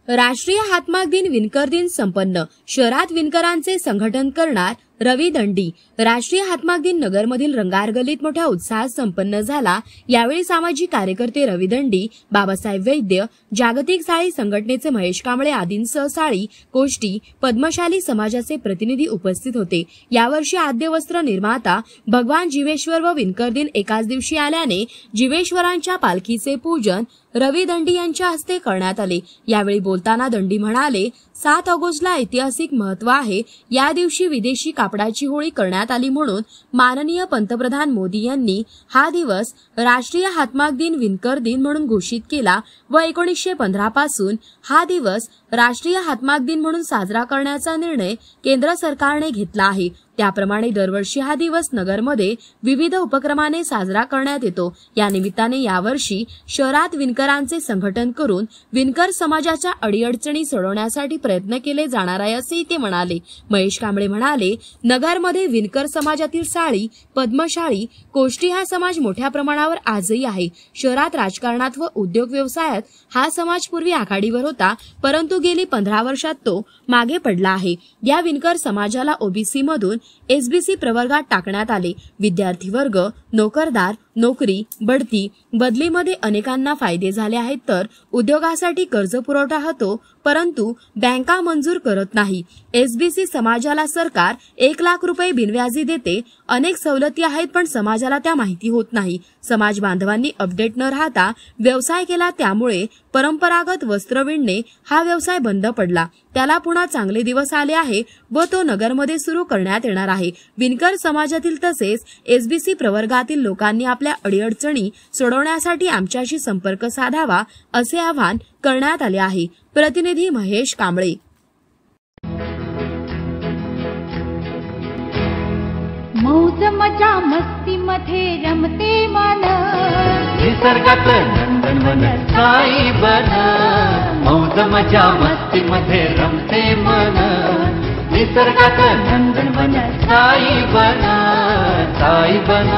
राष्ट्रीय हातमाग दिन विणकर दिन संपन्न। शहरात विणकरांचे संघटन करणार रवी दंडी। राष्ट्रीय हातमाग दिन नगरमधील रंगार गल्लीत मोठ्या उत्साहात संपन्न झाला। यावेळी सामाजिक कार्यकर्ते रवी दंडी, बाबासाहेब वैद्य, जागतिक साळी संघटनेचे महेश कांबळे आदींसह साळी, कोष्टी, पद्मशाली समाजाचे प्रतिनिधी उपस्थित होते। यावर्षी आद्य वस्त्र निर्माता भगवान जीवेश्वर व विणकर दिन एकाच दिवशी आल्याने जीवेश्वरांच्या पालखीचे पूजन रवी दंडी यांच्या हस्ते करण्यात आले। यावेळी बोलताना दंडी म्हणाले, 7 ऑगस्टला ऐतिहासिक महत्त्व आहे। या दिवशी विदेशी कापडाची होळी करण्यात आली म्हणून माननीय पंतप्रधान मोदी यांनी हा दिवस राष्ट्रीय हातमाग दिन विणकर दिन म्हणून घोषित केला व 1915 पासून हा दिवस राष्ट्रीय हातमाग दिन म्हणून साजरा करण्याचा निर्णय केंद्र सरकारने घेतला आहे। त्याप्रमाणे दरवर्षी हा दिवस नगरमध्ये विविध उपक्रमाने साजरा करण्यात येतो। या निमित्ताने यावर्षी शहरात विणकरांचे संघटन करून विणकर समाजाच्या अडीअडचणी सोडवण्यासाठी प्रयत्न केले जाणार आहे असे ते म्हणाले। महेश कांबळे म्हणाले, नगरमध्ये विणकर समाजातील साळी, पद्मशाली, कोष्टी हा समाज मोठ्या प्रमाणावर आजही आहे। शहरात राजकारणात व उद्योग व्यवसायात हा समाज पूर्वी आघाडीवर होता, परंतु गेली 15 वर्षात तो मागे पडला आहे। या विणकर समाजाला ओबीसी मधून एसबीसी प्रवर्गात टाकण्यात आले। विद्यार्थी वर्ग, नोकरदार, नोकरी, बढती, बदलीमध्ये अनेकांना फायदे झाले आहेत, तर उद्योगासाठी कर्ज पुरवठा होतो, परंतु बँका मंजूर करत नाही। एसबीसी समाजाला सरकार 1 लाख रुपये बिनव्याजी देते। अनेक सवलती आहेत, पण समाजाला त्या माहिती होत नाही। समाज बांधवांनी अपडेट न राहता व्यवसाय केला, त्यामुळे परंपरागत वस्त्र विणणे हा व्यवसाय बंद पडला। त्याला पुन्हा चांगले दिवस आले आहे व तो नगरमध्ये सुरू करण्यात येणार आहे। विणकर समाजातील तसेच एसबीसी प्रवर्गातील लोकांनी आपल्या अडीअडचणी सोडवण्यासाठी आमच्याशी संपर्क साधावा असे आवाहन करण्यात आले आहे। प्रतिनिधी महेश कांबळे। मौज मजा मस्ती मध्ये रमते मन, निसर्गात नंदनवन साई बन। मौज मजा मस्ती मध्ये रमते मन, निसर्गात नंदनवन साई बन, साई बन।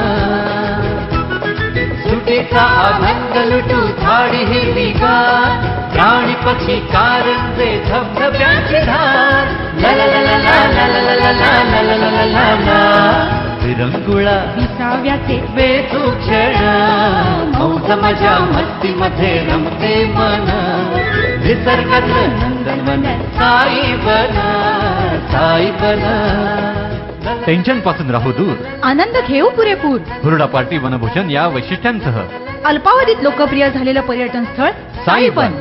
सुटीचा आनंद लुटू झाडी हिरवीगार, प्राणी पक्षी कारंजे धबधब्याची धार। ला ला ला ला ला ला ला ला ला ला ला ला ला ला। विरंगुळा विसाव्याचे वेचू क्षण, मौज मजा मस्ती मध्ये रमते मन, निसर्गात नंदनवन साई बन, साई बन। टेन्शन पासून राहू दूर, आनंद घेऊ पुरेपूर। हुरडा पार्टी वनभोजन या वैशिष्ट्यांसह अल्पावधीत लोकप्रिय झालेलं पर्यटन स्थळ साईबन।